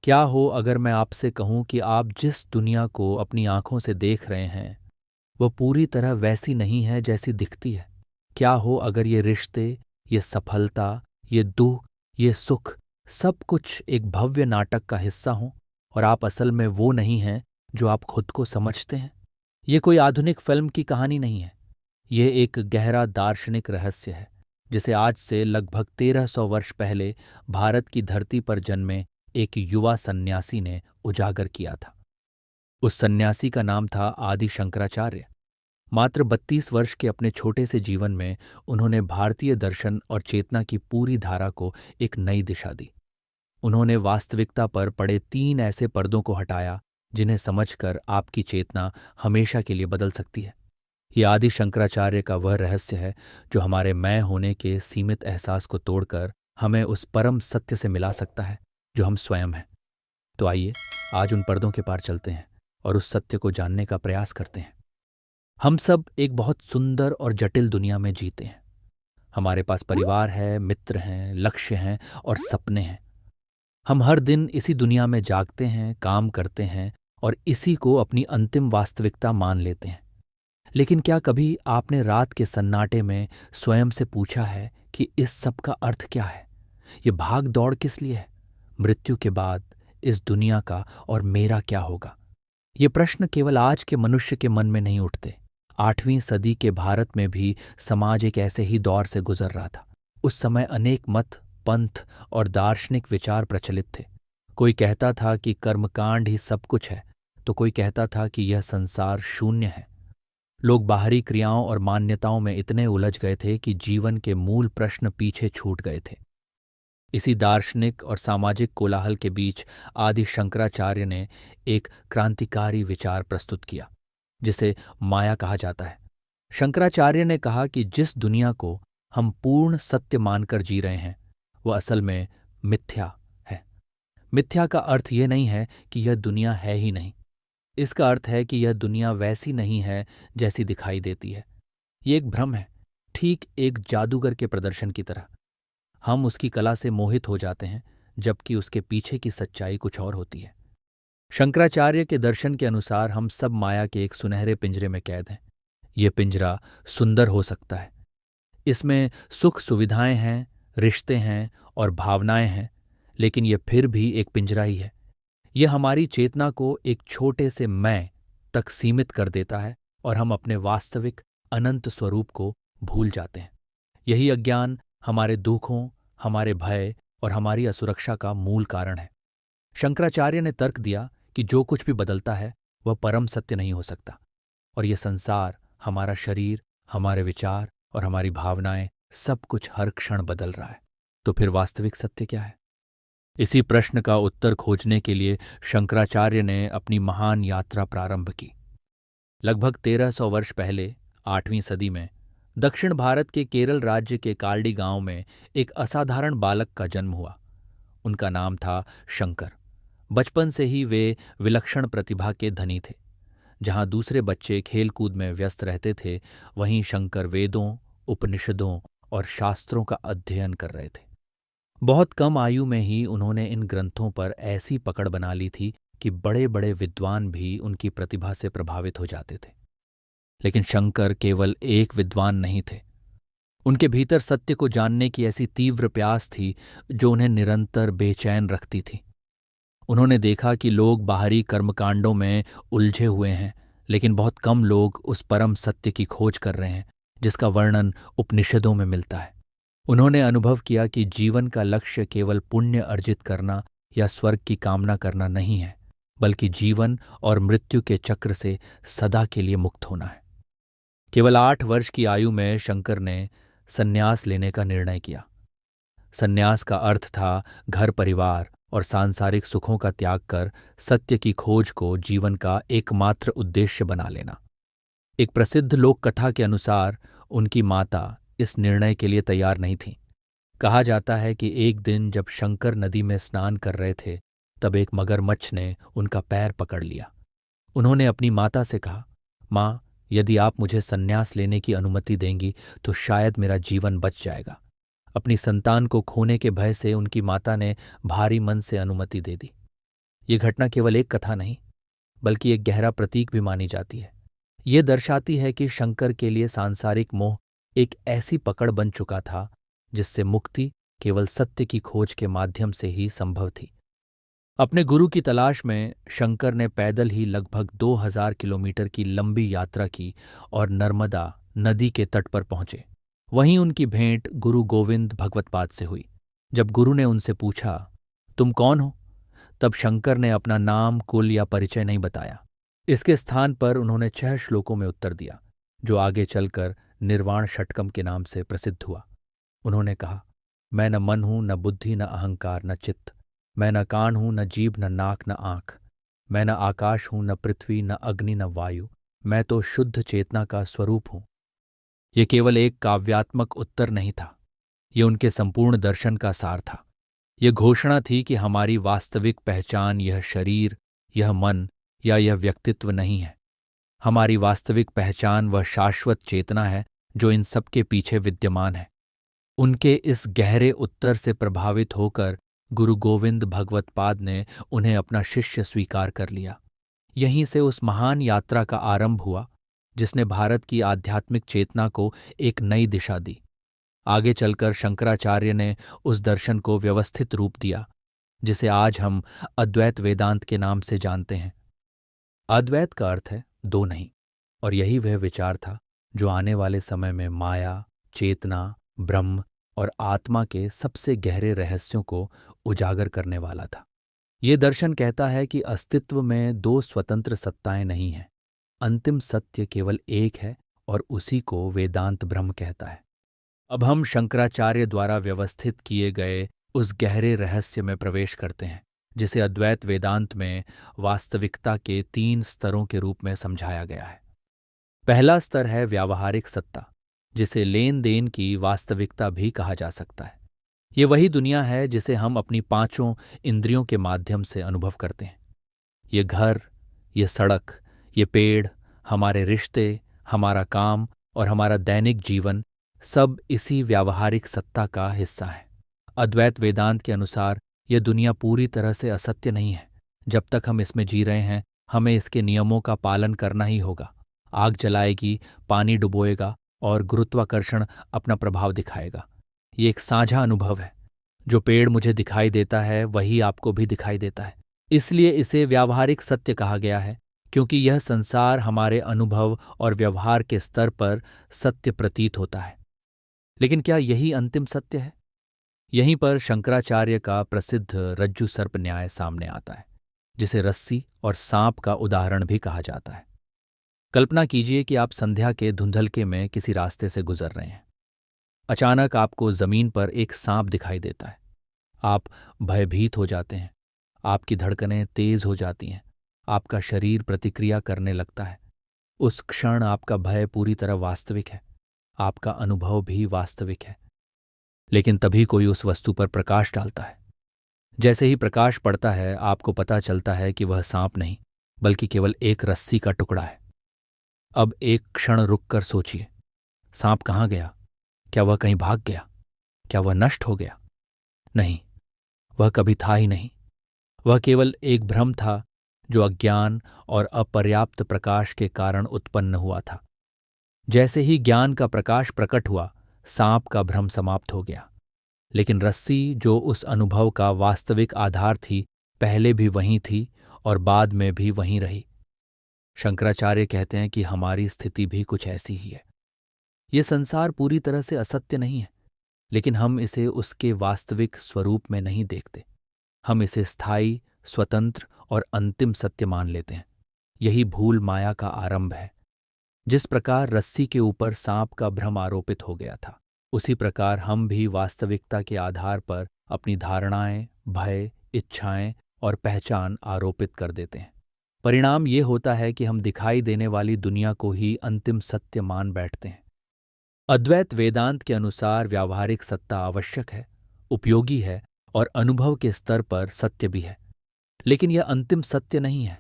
क्या हो अगर मैं आपसे कहूं कि आप जिस दुनिया को अपनी आंखों से देख रहे हैं वह पूरी तरह वैसी नहीं है जैसी दिखती है। क्या हो अगर ये रिश्ते, ये सफलता, ये दुख, ये सुख, सब कुछ एक भव्य नाटक का हिस्सा हो और आप असल में वो नहीं हैं जो आप खुद को समझते हैं। ये कोई आधुनिक फिल्म की कहानी नहीं है। ये एक गहरा दार्शनिक रहस्य है जिसे आज से लगभग 1300 वर्ष पहले भारत की धरती पर जन्मे एक युवा सन्यासी ने उजागर किया था। उस सन्यासी का नाम था आदि शंकराचार्य। मात्र 32 वर्ष के अपने छोटे से जीवन में उन्होंने भारतीय दर्शन और चेतना की पूरी धारा को एक नई दिशा दी। उन्होंने वास्तविकता पर पड़े 3 ऐसे पर्दों को हटाया जिन्हें समझकर आपकी चेतना हमेशा के लिए बदल सकती है। ये आदि शंकराचार्य का वह रहस्य है जो हमारे मैं होने के सीमित एहसास को तोड़कर हमें उस परम सत्य से मिला सकता है जो हम स्वयं हैं। तो आइए आज उन पर्दों के पार चलते हैं और उस सत्य को जानने का प्रयास करते हैं। हम सब एक बहुत सुंदर और जटिल दुनिया में जीते हैं। हमारे पास परिवार है, मित्र हैं, लक्ष्य हैं और सपने हैं। हम हर दिन इसी दुनिया में जागते हैं, काम करते हैं और इसी को अपनी अंतिम वास्तविकता मान लेते हैं। लेकिन क्या कभी आपने रात के सन्नाटे में स्वयं से पूछा है कि इस सब का अर्थ क्या है? ये भाग दौड़ किस लिए है? मृत्यु के बाद इस दुनिया का और मेरा क्या होगा? ये प्रश्न केवल आज के मनुष्य के मन में नहीं उठते। 8वीं सदी के भारत में भी समाज एक ऐसे ही दौर से गुजर रहा था। उस समय अनेक मत, पंथ और दार्शनिक विचार प्रचलित थे। कोई कहता था कि कर्मकांड ही सब कुछ है, तो कोई कहता था कि यह संसार शून्य है। लोग बाहरी क्रियाओं और मान्यताओं में इतने उलझ गए थे कि जीवन के मूल प्रश्न पीछे छूट गए थे। इसी दार्शनिक और सामाजिक कोलाहल के बीच आदि शंकराचार्य ने एक क्रांतिकारी विचार प्रस्तुत किया जिसे माया कहा जाता है। शंकराचार्य ने कहा कि जिस दुनिया को हम पूर्ण सत्य मानकर जी रहे हैं वह असल में मिथ्या है। मिथ्या का अर्थ यह नहीं है कि यह दुनिया है ही नहीं। इसका अर्थ है कि यह दुनिया वैसी नहीं है जैसी दिखाई देती है। ये एक भ्रम है, ठीक एक जादूगर के प्रदर्शन की तरह। हम उसकी कला से मोहित हो जाते हैं जबकि उसके पीछे की सच्चाई कुछ और होती है। शंकराचार्य के दर्शन के अनुसार हम सब माया के एक सुनहरे पिंजरे में कैद हैं। यह पिंजरा सुंदर हो सकता है, इसमें सुख सुविधाएं हैं, रिश्ते हैं और भावनाएं हैं, लेकिन यह फिर भी एक पिंजरा ही है। यह हमारी चेतना को एक छोटे से मैं तक सीमित कर देता है और हम अपने वास्तविक अनंत स्वरूप को भूल जाते हैं। यही अज्ञान हमारे दुखों, हमारे भय और हमारी असुरक्षा का मूल कारण है। शंकराचार्य ने तर्क दिया कि जो कुछ भी बदलता है वह परम सत्य नहीं हो सकता, और यह संसार, हमारा शरीर, हमारे विचार और हमारी भावनाएं, सब कुछ हर क्षण बदल रहा है। तो फिर वास्तविक सत्य क्या है? इसी प्रश्न का उत्तर खोजने के लिए शंकराचार्य ने अपनी महान यात्रा प्रारंभ की। लगभग 1300 वर्ष पहले 8वीं सदी में दक्षिण भारत के केरल राज्य के काल्डी गांव में एक असाधारण बालक का जन्म हुआ। उनका नाम था शंकर। बचपन से ही वे विलक्षण प्रतिभा के धनी थे। जहां दूसरे बच्चे खेलकूद में व्यस्त रहते थे, वहीं शंकर वेदों, उपनिषदों और शास्त्रों का अध्ययन कर रहे थे। बहुत कम आयु में ही उन्होंने इन ग्रंथों पर ऐसी पकड़ बना ली थी कि बड़े बड़े विद्वान भी उनकी प्रतिभा से प्रभावित हो जाते थे। लेकिन शंकर केवल एक विद्वान नहीं थे। उनके भीतर सत्य को जानने की ऐसी तीव्र प्यास थी जो उन्हें निरंतर बेचैन रखती थी। उन्होंने देखा कि लोग बाहरी कर्मकांडों में उलझे हुए हैं, लेकिन बहुत कम लोग उस परम सत्य की खोज कर रहे हैं जिसका वर्णन उपनिषदों में मिलता है। उन्होंने अनुभव किया कि जीवन का लक्ष्य केवल पुण्य अर्जित करना या स्वर्ग की कामना करना नहीं है, बल्कि जीवन और मृत्यु के चक्र से सदा के लिए मुक्त होना है। केवल 8 वर्ष की आयु में शंकर ने संन्यास लेने का निर्णय किया। संन्यास का अर्थ था घर परिवार और सांसारिक सुखों का त्याग कर सत्य की खोज को जीवन का एकमात्र उद्देश्य बना लेना। एक प्रसिद्ध लोक कथा के अनुसार उनकी माता इस निर्णय के लिए तैयार नहीं थी। कहा जाता है कि एक दिन जब शंकर नदी में स्नान कर रहे थे, तब एक मगरमच्छ ने उनका पैर पकड़ लिया। उन्होंने अपनी माता से कहा, माँ, यदि आप मुझे संन्यास लेने की अनुमति देंगी तो शायद मेरा जीवन बच जाएगा। अपनी संतान को खोने के भय से उनकी माता ने भारी मन से अनुमति दे दी। ये घटना केवल एक कथा नहीं, बल्कि एक गहरा प्रतीक भी मानी जाती है। ये दर्शाती है कि शंकर के लिए सांसारिक मोह एक ऐसी पकड़ बन चुका था जिससे मुक्ति केवल सत्य की खोज के माध्यम से ही संभव थी। अपने गुरु की तलाश में शंकर ने पैदल ही लगभग 2000 किलोमीटर की लंबी यात्रा की और नर्मदा नदी के तट पर पहुंचे। वहीं उनकी भेंट गुरु गोविंद भगवत्पाद से हुई। जब गुरु ने उनसे पूछा, तुम कौन हो? तब शंकर ने अपना नाम, कुल या परिचय नहीं बताया। इसके स्थान पर उन्होंने 6 श्लोकों में उत्तर दिया, जो आगे चलकर निर्वाण षटकम के नाम से प्रसिद्ध हुआ। उन्होंने कहा, मैं न मन हूं, न बुद्धि, न अहंकार, न चित्त। मैं न कान हूं, न जीभ, न नाक, न आंख। मैं न आकाश हूं, न पृथ्वी, न अग्नि, न वायु। मैं तो शुद्ध चेतना का स्वरूप हूं। ये केवल एक काव्यात्मक उत्तर नहीं था, ये उनके संपूर्ण दर्शन का सार था। ये घोषणा थी कि हमारी वास्तविक पहचान यह शरीर, यह मन या यह व्यक्तित्व नहीं है। हमारी वास्तविक पहचान वह शाश्वत चेतना है जो इन सब के पीछे विद्यमान है। उनके इस गहरे उत्तर से प्रभावित होकर गुरु गोविंद भगवत्पाद ने उन्हें अपना शिष्य स्वीकार कर लिया। यहीं से उस महान यात्रा का आरंभ हुआ जिसने भारत की आध्यात्मिक चेतना को एक नई दिशा दी। आगे चलकर शंकराचार्य ने उस दर्शन को व्यवस्थित रूप दिया जिसे आज हम अद्वैत वेदांत के नाम से जानते हैं। अद्वैत का अर्थ है दो नहीं, और यही वह विचार था जो आने वाले समय में माया, चेतना, ब्रह्म और आत्मा के सबसे गहरे रहस्यों को उजागर करने वाला था। ये दर्शन कहता है कि अस्तित्व में दो स्वतंत्र सत्ताएं नहीं हैं। अंतिम सत्य केवल एक है और उसी को वेदांत ब्रह्म कहता है। अब हम शंकराचार्य द्वारा व्यवस्थित किए गए उस गहरे रहस्य में प्रवेश करते हैं जिसे अद्वैत वेदांत में वास्तविकता के 3 स्तरों के रूप में समझाया गया है। पहला स्तर है व्यावहारिक सत्ता, जिसे लेन देन की वास्तविकता भी कहा जा सकता है। ये वही दुनिया है जिसे हम अपनी 5 इंद्रियों के माध्यम से अनुभव करते हैं। ये घर, ये सड़क, ये पेड़, हमारे रिश्ते, हमारा काम और हमारा दैनिक जीवन सब इसी व्यावहारिक सत्ता का हिस्सा है। अद्वैत वेदांत के अनुसार यह दुनिया पूरी तरह से असत्य नहीं है। जब तक हम इसमें जी रहे हैं, हमें इसके नियमों का पालन करना ही होगा। आग जलाएगी, पानी डुबोएगा और गुरुत्वाकर्षण अपना प्रभाव दिखाएगा। ये एक साझा अनुभव है। जो पेड़ मुझे दिखाई देता है वही आपको भी दिखाई देता है। इसलिए इसे व्यावहारिक सत्य कहा गया है, क्योंकि यह संसार हमारे अनुभव और व्यवहार के स्तर पर सत्य प्रतीत होता है। लेकिन क्या यही अंतिम सत्य है? यहीं पर शंकराचार्य का प्रसिद्ध रज्जु सर्प न्याय सामने आता है, जिसे रस्सी और सांप का उदाहरण भी कहा जाता है। कल्पना कीजिए कि आप संध्या के धुंधलके में किसी रास्ते से गुजर रहे हैं। अचानक आपको जमीन पर एक सांप दिखाई देता है। आप भयभीत हो जाते हैं, आपकी धड़कनें तेज हो जाती हैं, आपका शरीर प्रतिक्रिया करने लगता है। उस क्षण आपका भय पूरी तरह वास्तविक है, आपका अनुभव भी वास्तविक है। लेकिन तभी कोई उस वस्तु पर प्रकाश डालता है। जैसे ही प्रकाश पड़ता है, आपको पता चलता है कि वह सांप नहीं, बल्कि केवल एक रस्सी का टुकड़ा है। अब एक क्षण रुककर सोचिए, सांप कहाँ गया? क्या वह कहीं भाग गया? क्या वह नष्ट हो गया? नहीं, वह कभी था ही नहीं। वह केवल एक भ्रम था जो अज्ञान और अपर्याप्त प्रकाश के कारण उत्पन्न हुआ था। जैसे ही ज्ञान का प्रकाश प्रकट हुआ, सांप का भ्रम समाप्त हो गया। लेकिन रस्सी, जो उस अनुभव का वास्तविक आधार थी, पहले भी वहीं थी और बाद में भी वहीं रही। शंकराचार्य कहते हैं कि हमारी स्थिति भी कुछ ऐसी ही है। ये संसार पूरी तरह से असत्य नहीं है, लेकिन हम इसे उसके वास्तविक स्वरूप में नहीं देखते। हम इसे स्थायी, स्वतंत्र और अंतिम सत्य मान लेते हैं। यही भूल माया का आरंभ है। जिस प्रकार रस्सी के ऊपर सांप का भ्रम आरोपित हो गया था, उसी प्रकार हम भी वास्तविकता के आधार पर अपनी धारणाएं, भय, इच्छाएं और पहचान आरोपित कर देते हैं। परिणाम ये होता है कि हम दिखाई देने वाली दुनिया को ही अंतिम सत्य मान बैठते हैं। अद्वैत वेदांत के अनुसार व्यावहारिक सत्ता आवश्यक है, उपयोगी है और अनुभव के स्तर पर सत्य भी है। लेकिन यह अंतिम सत्य नहीं है।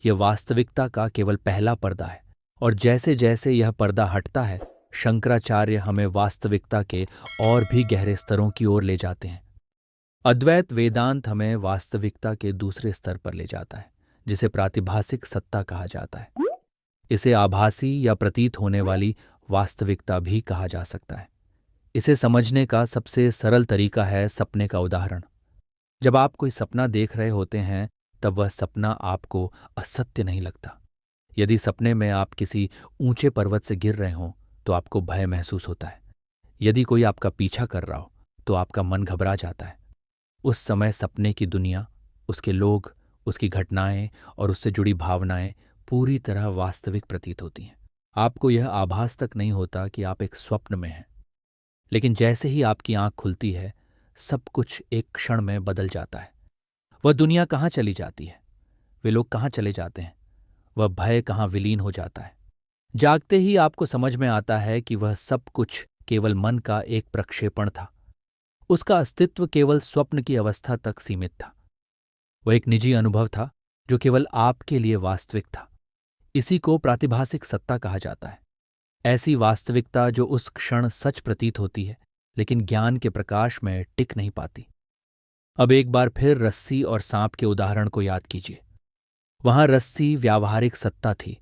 यह वास्तविकता का केवल पहला पर्दा है, और जैसे जैसे यह पर्दा हटता है, शंकराचार्य हमें वास्तविकता के और भी गहरे स्तरों की ओर ले जाते हैं। अद्वैत वेदांत हमें वास्तविकता के दूसरे स्तर पर ले जाता है, जिसे प्रातिभासिक सत्ता कहा जाता है। इसे आभासी या प्रतीत होने वाली वास्तविकता भी कहा जा सकता है। इसे समझने का सबसे सरल तरीका है सपने का उदाहरण। जब आप कोई सपना देख रहे होते हैं, तब वह सपना आपको असत्य नहीं लगता। यदि सपने में आप किसी ऊंचे पर्वत से गिर रहे हों, तो आपको भय महसूस होता है। यदि कोई आपका पीछा कर रहा हो, तो आपका मन घबरा जाता है। उस समय सपने की दुनिया, उसके लोग, उसकी घटनाएं और उससे जुड़ी भावनाएं पूरी तरह वास्तविक प्रतीत होती हैं। आपको यह आभास तक नहीं होता कि आप एक स्वप्न में हैं। लेकिन जैसे ही आपकी आंख खुलती है, सब कुछ एक क्षण में बदल जाता है। वह दुनिया कहाँ चली जाती है, वे लोग कहाँ चले जाते हैं, वह भय कहाँ विलीन हो जाता है। जागते ही आपको समझ में आता है कि वह सब कुछ केवल मन का एक प्रक्षेपण था। उसका अस्तित्व केवल स्वप्न की अवस्था तक सीमित था। वह एक निजी अनुभव था जो केवल आपके लिए वास्तविक था। इसी को प्रातिभासिक सत्ता कहा जाता है। ऐसी वास्तविकता जो उस क्षण सच प्रतीत होती है, लेकिन ज्ञान के प्रकाश में टिक नहीं पाती। अब एक बार फिर रस्सी और सांप के उदाहरण को याद कीजिए। वहां रस्सी व्यावहारिक सत्ता थी,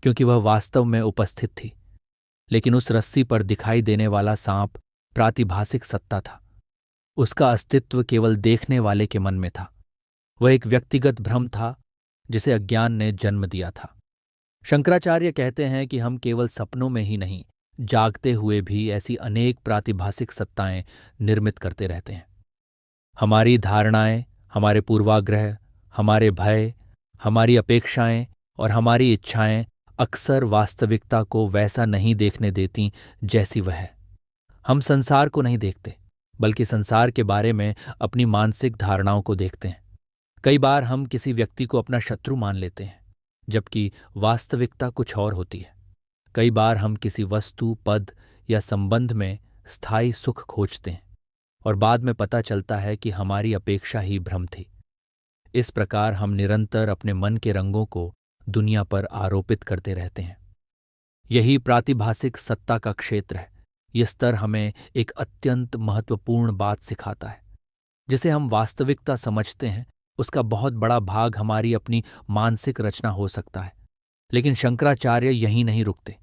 क्योंकि वह वास्तव में उपस्थित थी। लेकिन उस रस्सी पर दिखाई देने वाला सांप प्रातिभासिक सत्ता था। उसका अस्तित्व केवल देखने वाले के मन में था। वह एक व्यक्तिगत भ्रम था जिसे अज्ञान ने जन्म दिया था। शंकराचार्य कहते हैं कि हम केवल सपनों में ही नहीं, जागते हुए भी ऐसी अनेक प्रातिभासिक सत्ताएं निर्मित करते रहते हैं। हमारी धारणाएं, हमारे पूर्वाग्रह, हमारे भय, हमारी अपेक्षाएं और हमारी इच्छाएं अक्सर वास्तविकता को वैसा नहीं देखने देती जैसी वह है। हम संसार को नहीं देखते, बल्कि संसार के बारे में अपनी मानसिक धारणाओं को देखते हैं। कई बार हम किसी व्यक्ति को अपना शत्रु मान लेते हैं, जबकि वास्तविकता कुछ और होती है। कई बार हम किसी वस्तु, पद या संबंध में स्थायी सुख खोजते हैं, और बाद में पता चलता है कि हमारी अपेक्षा ही भ्रम थी। इस प्रकार हम निरंतर अपने मन के रंगों को दुनिया पर आरोपित करते रहते हैं। यही प्रातिभासिक सत्ता का क्षेत्र है। यह स्तर हमें एक अत्यंत महत्वपूर्ण बात सिखाता है। जिसे हम वास्तविकता समझते हैं, उसका बहुत बड़ा भाग हमारी अपनी मानसिक रचना हो सकता है। लेकिन शंकराचार्य यहीं नहीं रुकते।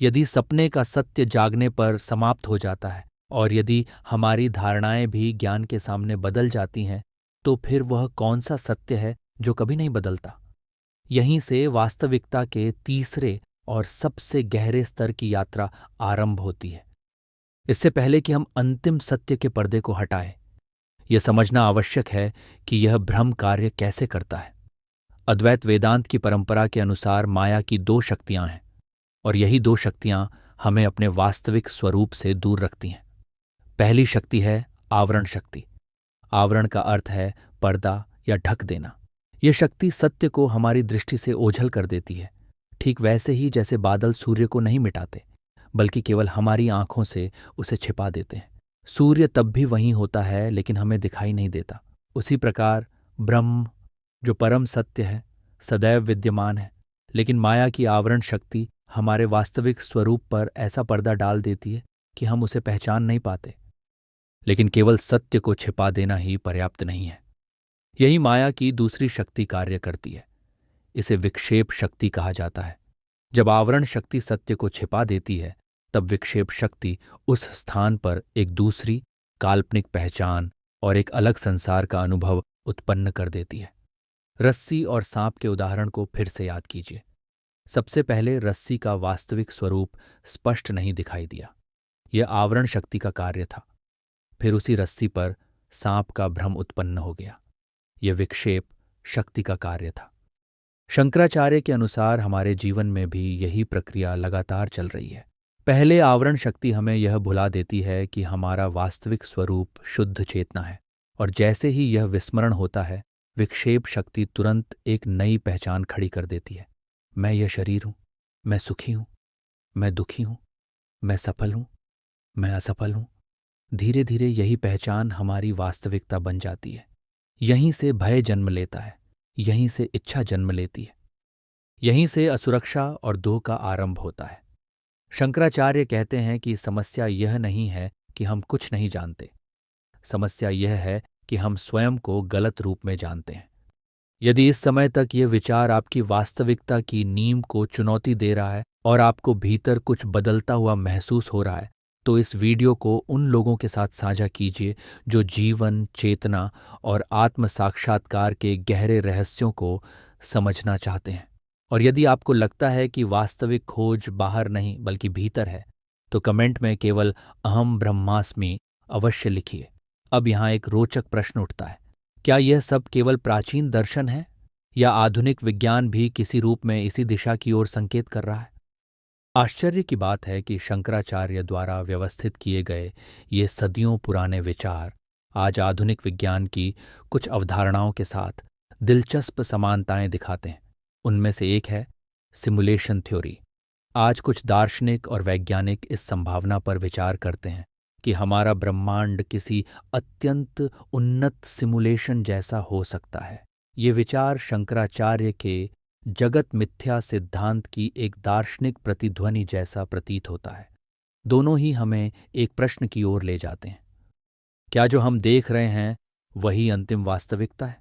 यदि सपने का सत्य जागने पर समाप्त हो जाता है, और यदि हमारी धारणाएं भी ज्ञान के सामने बदल जाती हैं, तो फिर वह कौन सा सत्य है जो कभी नहीं बदलता? यहीं से वास्तविकता के तीसरे और सबसे गहरे स्तर की यात्रा आरंभ होती है। इससे पहले कि हम अंतिम सत्य के पर्दे को हटाएं, यह समझना आवश्यक है कि यह भ्रम कार्य कैसे करता है। अद्वैत वेदांत की परंपरा के अनुसार माया की दो शक्तियां हैं, और यही दो शक्तियां हमें अपने वास्तविक स्वरूप से दूर रखती हैं। पहली शक्ति है आवरण शक्ति। आवरण का अर्थ है पर्दा या ढक देना। यह शक्ति सत्य को हमारी दृष्टि से ओझल कर देती है, ठीक वैसे ही जैसे बादल सूर्य को नहीं मिटाते, बल्कि केवल हमारी आंखों से उसे छिपा देते हैं। सूर्य तब भी वहीं होता है, लेकिन हमें दिखाई नहीं देता। उसी प्रकार ब्रह्म, जो परम सत्य है, सदैव विद्यमान है, लेकिन माया की आवरण शक्ति हमारे वास्तविक स्वरूप पर ऐसा पर्दा डाल देती है कि हम उसे पहचान नहीं पाते। लेकिन केवल सत्य को छिपा देना ही पर्याप्त नहीं है। यही माया की दूसरी शक्ति कार्य करती है। इसे विक्षेप शक्ति कहा जाता है। जब आवरण शक्ति सत्य को छिपा देती है, तब विक्षेप शक्ति उस स्थान पर एक दूसरी काल्पनिक पहचान और एक अलग संसार का अनुभव उत्पन्न कर देती है। रस्सी और सांप के उदाहरण को फिर से याद कीजिए। सबसे पहले रस्सी का वास्तविक स्वरूप स्पष्ट नहीं दिखाई दिया। यह आवरण शक्ति का कार्य था। फिर उसी रस्सी पर सांप का भ्रम उत्पन्न हो गया। यह विक्षेप शक्ति का कार्य था। शंकराचार्य के अनुसार हमारे जीवन में भी यही प्रक्रिया लगातार चल रही है। पहले आवरण शक्ति हमें यह भुला देती है कि हमारा वास्तविक स्वरूप शुद्ध चेतना है, और जैसे ही यह विस्मरण होता है, विक्षेप शक्ति तुरंत एक नई पहचान खड़ी कर देती है। मैं यह शरीर हूं, मैं सुखी हूं, मैं दुखी हूं, मैं सफल हूं, मैं असफल हूं। धीरे धीरे यही पहचान हमारी वास्तविकता बन जाती है। यहीं से भय जन्म लेता है, यहीं से इच्छा जन्म लेती है, यहीं से असुरक्षा और दुख का आरंभ होता है। शंकराचार्य कहते हैं कि समस्या यह नहीं है कि हम कुछ नहीं जानते। समस्या यह है कि हम स्वयं को गलत रूप में जानते हैं। यदि इस समय तक ये विचार आपकी वास्तविकता की नींव को चुनौती दे रहा है और आपको भीतर कुछ बदलता हुआ महसूस हो रहा है, तो इस वीडियो को उन लोगों के साथ साझा कीजिए जो जीवन, चेतना और आत्म साक्षात्कार के गहरे रहस्यों को समझना चाहते हैं। और यदि आपको लगता है कि वास्तविक खोज बाहर नहीं बल्कि भीतर है, तो कमेंट में केवल अहम ब्रह्मास्मि अवश्य लिखिए। अब यहाँ एक रोचक प्रश्न उठता है, क्या यह सब केवल प्राचीन दर्शन है या आधुनिक विज्ञान भी किसी रूप में इसी दिशा की ओर संकेत कर रहा है? आश्चर्य की बात है कि शंकराचार्य द्वारा व्यवस्थित किए गए ये सदियों पुराने विचार आज आधुनिक विज्ञान की कुछ अवधारणाओं के साथ दिलचस्प समानताएं दिखाते हैं। उनमें से एक है सिमुलेशन थ्योरी। आज कुछ दार्शनिक और वैज्ञानिक इस संभावना पर विचार करते हैं कि हमारा ब्रह्मांड किसी अत्यंत उन्नत सिमुलेशन जैसा हो सकता है। ये विचार शंकराचार्य के जगत मिथ्या सिद्धांत की एक दार्शनिक प्रतिध्वनि जैसा प्रतीत होता है। दोनों ही हमें एक प्रश्न की ओर ले जाते हैं, क्या जो हम देख रहे हैं वही अंतिम वास्तविकता है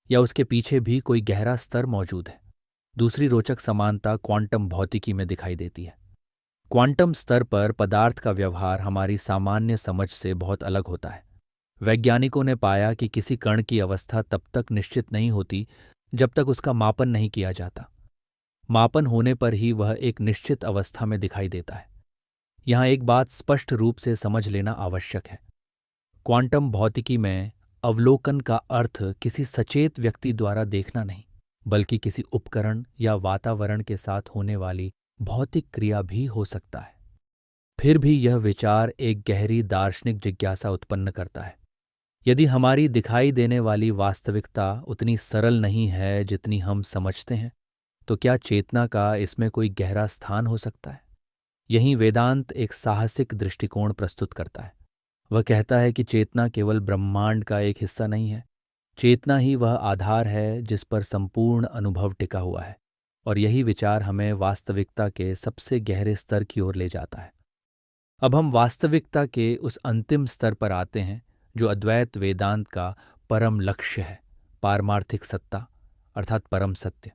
या उसके पीछे भी कोई गहरा स्तर मौजूद है? दूसरी रोचक समानता क्वांटम भौतिकी में दिखाई देती है। क्वांटम स्तर पर पदार्थ का व्यवहार हमारी सामान्य समझ से बहुत अलग होता है। वैज्ञानिकों ने पाया कि किसी कण की अवस्था तब तक निश्चित नहीं होती जब तक उसका मापन नहीं किया जाता। मापन होने पर ही वह एक निश्चित अवस्था में दिखाई देता है। यहाँ एक बात स्पष्ट रूप से समझ लेना आवश्यक है। क्वांटम भौतिकी में अवलोकन का अर्थ किसी सचेत व्यक्ति द्वारा देखना नहीं, बल्कि किसी उपकरण या वातावरण के साथ होने वाली भौतिक क्रिया भी हो सकता है। फिर भी यह विचार एक गहरी दार्शनिक जिज्ञासा उत्पन्न करता है। यदि हमारी दिखाई देने वाली वास्तविकता उतनी सरल नहीं है जितनी हम समझते हैं, तो क्या चेतना का इसमें कोई गहरा स्थान हो सकता है? यहीं वेदांत एक साहसिक दृष्टिकोण प्रस्तुत करता है। वह कहता है कि चेतना केवल ब्रह्मांड का एक हिस्सा नहीं है। चेतना ही वह आधार है जिस पर संपूर्ण अनुभव टिका हुआ है, और यही विचार हमें वास्तविकता के सबसे गहरे स्तर की ओर ले जाता है। अब हम वास्तविकता के उस अंतिम स्तर पर आते हैं जो अद्वैत वेदांत का परम लक्ष्य है, पारमार्थिक सत्ता अर्थात परम सत्य।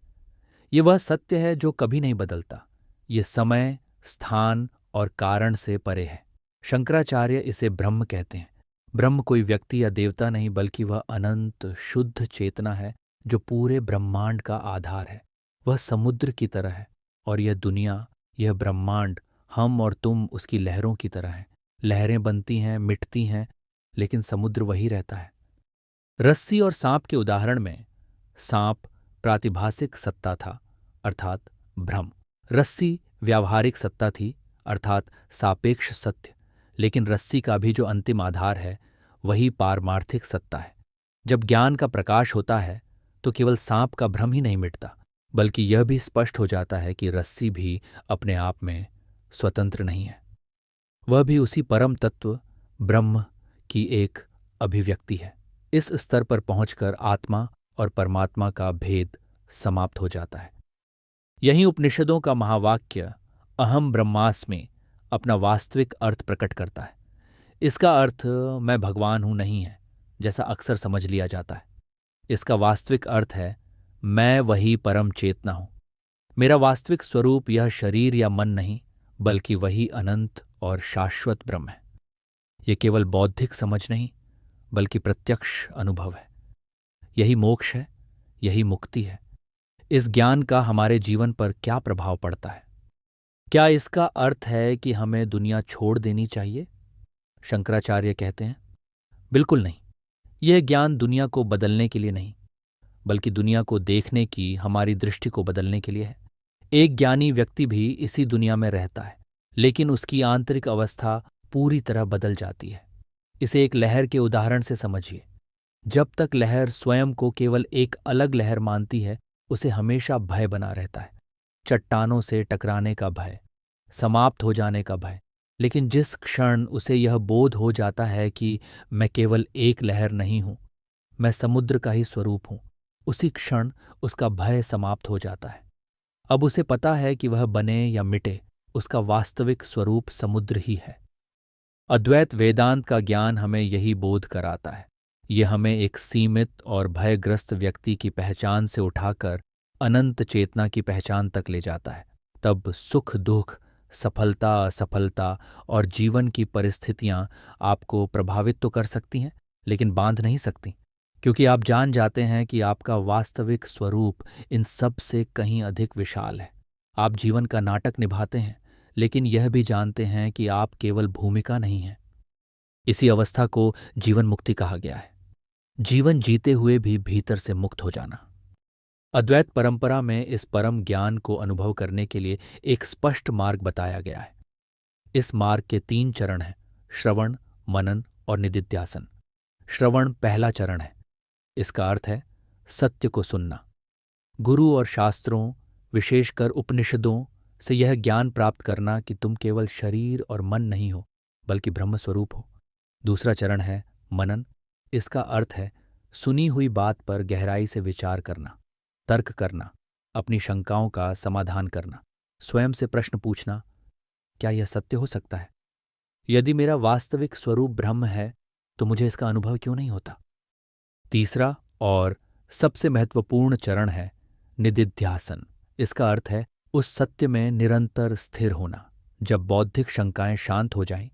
ये वह सत्य है जो कभी नहीं बदलता। ये समय, स्थान और कारण से परे है। शंकराचार्य इसे ब्रह्म कहते हैं। ब्रह्म कोई व्यक्ति या देवता नहीं, बल्कि वह अनंत शुद्ध चेतना है जो पूरे ब्रह्मांड का आधार है। वह समुद्र की तरह है और यह दुनिया, यह ब्रह्मांड, हम और तुम उसकी लहरों की तरह हैं। लहरें बनती हैं, मिटती हैं, लेकिन समुद्र वही रहता है। रस्सी और सांप के उदाहरण में सांप प्रातिभासिक सत्ता था अर्थात भ्रम। रस्सी व्यावहारिक सत्ता थी अर्थात सापेक्ष सत्य। लेकिन रस्सी का भी जो अंतिम आधार है वही पारमार्थिक सत्ता है। जब ज्ञान का प्रकाश होता है तो केवल सांप का भ्रम ही नहीं मिटता, बल्कि यह भी स्पष्ट हो जाता है कि रस्सी भी अपने आप में स्वतंत्र नहीं है। वह भी उसी परम तत्व ब्रह्म की एक अभिव्यक्ति है। इस स्तर पर पहुंचकर आत्मा और परमात्मा का भेद समाप्त हो जाता है। यहीं उपनिषदों का महावाक्य अहम ब्रह्मास्मि अपना वास्तविक अर्थ प्रकट करता है। इसका अर्थ मैं भगवान हूं नहीं है, जैसा अक्सर समझ लिया जाता है। इसका वास्तविक अर्थ है मैं वही परम चेतना हूं। मेरा वास्तविक स्वरूप यह शरीर या मन नहीं, बल्कि वही अनंत और शाश्वत ब्रह्म है। यह केवल बौद्धिक समझ नहीं, बल्कि प्रत्यक्ष अनुभव है। यही मोक्ष है, यही मुक्ति है। इस ज्ञान का हमारे जीवन पर क्या प्रभाव पड़ता है? क्या इसका अर्थ है कि हमें दुनिया छोड़ देनी चाहिए? शंकराचार्य कहते हैं, बिल्कुल नहीं। यह ज्ञान दुनिया को बदलने के लिए नहीं, बल्कि दुनिया को देखने की हमारी दृष्टि को बदलने के लिए है। एक ज्ञानी व्यक्ति भी इसी दुनिया में रहता है, लेकिन उसकी आंतरिक अवस्था पूरी तरह बदल जाती है। इसे एक लहर के उदाहरण से समझिए। जब तक लहर स्वयं को केवल एक अलग लहर मानती है, उसे हमेशा भय बना रहता है। चट्टानों से टकराने का भय, समाप्त हो जाने का भय। लेकिन जिस क्षण उसे यह बोध हो जाता है कि मैं केवल एक लहर नहीं हूं, मैं समुद्र का ही स्वरूप हूं, उसी क्षण उसका भय समाप्त हो जाता है। अब उसे पता है कि वह बने या मिटे, उसका वास्तविक स्वरूप समुद्र ही है। अद्वैत वेदांत का ज्ञान हमें यही बोध कराता है। ये हमें एक सीमित और भयग्रस्त व्यक्ति की पहचान से उठाकर अनंत चेतना की पहचान तक ले जाता है। तब सुख दुख, सफलता असफलता और जीवन की परिस्थितियां आपको प्रभावित तो कर सकती हैं, लेकिन बांध नहीं सकती, क्योंकि आप जान जाते हैं कि आपका वास्तविक स्वरूप इन सब से कहीं अधिक विशाल है। आप जीवन का नाटक निभाते हैं, लेकिन यह भी जानते हैं कि आप केवल भूमिका नहीं हैं। इसी अवस्था को जीवन मुक्ति कहा गया है। जीवन जीते हुए भी भीतर से मुक्त हो जाना। अद्वैत परंपरा में इस परम ज्ञान को अनुभव करने के लिए एक स्पष्ट मार्ग बताया गया है। इस मार्ग के 3 चरण हैं: श्रवण, मनन और निदिध्यासन। श्रवण पहला चरण है। इसका अर्थ है सत्य को सुनना। गुरु और शास्त्रों, विशेषकर उपनिषदों से यह ज्ञान प्राप्त करना कि तुम केवल शरीर और मन नहीं हो, बल्कि ब्रह्मस्वरूप हो। दूसरा चरण है मनन। इसका अर्थ है सुनी हुई बात पर गहराई से विचार करना, तर्क करना, अपनी शंकाओं का समाधान करना, स्वयं से प्रश्न पूछना, क्या यह सत्य हो सकता है? यदि मेरा वास्तविक स्वरूप ब्रह्म है तो मुझे इसका अनुभव क्यों नहीं होता? तीसरा और सबसे महत्वपूर्ण चरण है निदिध्यासन। इसका अर्थ है उस सत्य में निरंतर स्थिर होना। जब बौद्धिक शंकाएं शांत हो जाएं,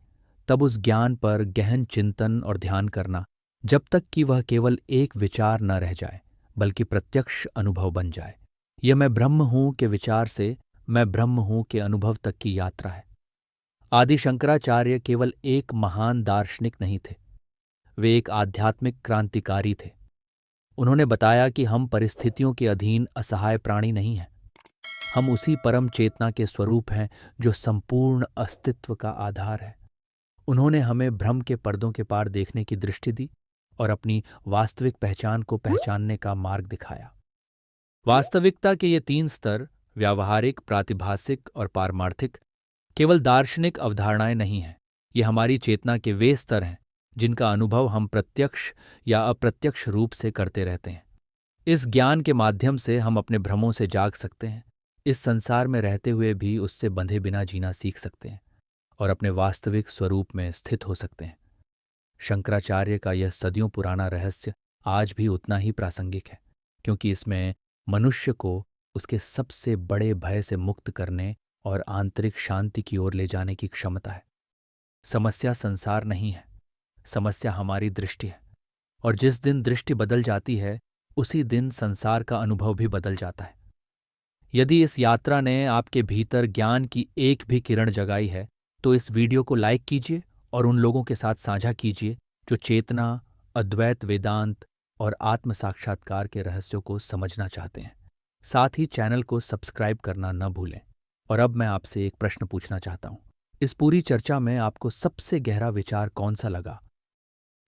तब उस ज्ञान पर गहन चिंतन और ध्यान करना, जब तक कि वह केवल एक विचार न रह जाए, बल्कि प्रत्यक्ष अनुभव बन जाए। यह मैं ब्रह्म हूं के विचार से मैं ब्रह्म हूं के अनुभव तक की यात्रा है। आदि शंकराचार्य केवल एक महान दार्शनिक नहीं थे, वे एक आध्यात्मिक क्रांतिकारी थे। उन्होंने बताया कि हम परिस्थितियों के अधीन असहाय प्राणी नहीं हैं। हम उसी परम चेतना के स्वरूप हैं जो संपूर्ण अस्तित्व का आधार है। उन्होंने हमें भ्रम के पर्दों के पार देखने की दृष्टि दी और अपनी वास्तविक पहचान को पहचानने का मार्ग दिखाया। वास्तविकता के ये 3 स्तर, व्यावहारिक, प्रातिभासिक और पारमार्थिक, केवल दार्शनिक अवधारणाएं नहीं हैं। ये हमारी चेतना के वे स्तर हैं जिनका अनुभव हम प्रत्यक्ष या अप्रत्यक्ष रूप से करते रहते हैं। इस ज्ञान के माध्यम से हम अपने भ्रमों से जाग सकते हैं, इस संसार में रहते हुए भी उससे बंधे बिना जीना सीख सकते हैं और अपने वास्तविक स्वरूप में स्थित हो सकते हैं। शंकराचार्य का यह सदियों पुराना रहस्य आज भी उतना ही प्रासंगिक है, क्योंकि इसमें मनुष्य को उसके सबसे बड़े भय से मुक्त करने और आंतरिक शांति की ओर ले जाने की क्षमता है। समस्या संसार नहीं है, समस्या हमारी दृष्टि है, और जिस दिन दृष्टि बदल जाती है उसी दिन संसार का अनुभव भी बदल जाता है। यदि इस यात्रा ने आपके भीतर ज्ञान की एक भी किरण जगाई है तो इस वीडियो को लाइक कीजिए और उन लोगों के साथ साझा कीजिए जो चेतना, अद्वैत वेदांत और आत्म साक्षात्कार के रहस्यों को समझना चाहते हैं। साथ ही चैनल को सब्सक्राइब करना न भूलें। और अब मैं आपसे एक प्रश्न पूछना चाहता हूँ। इस पूरी चर्चा में आपको सबसे गहरा विचार कौन सा लगा?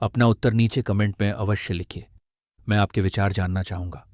अपना उत्तर नीचे कमेंट में अवश्य लिखिए। मैं आपके विचार जानना चाहूँगा।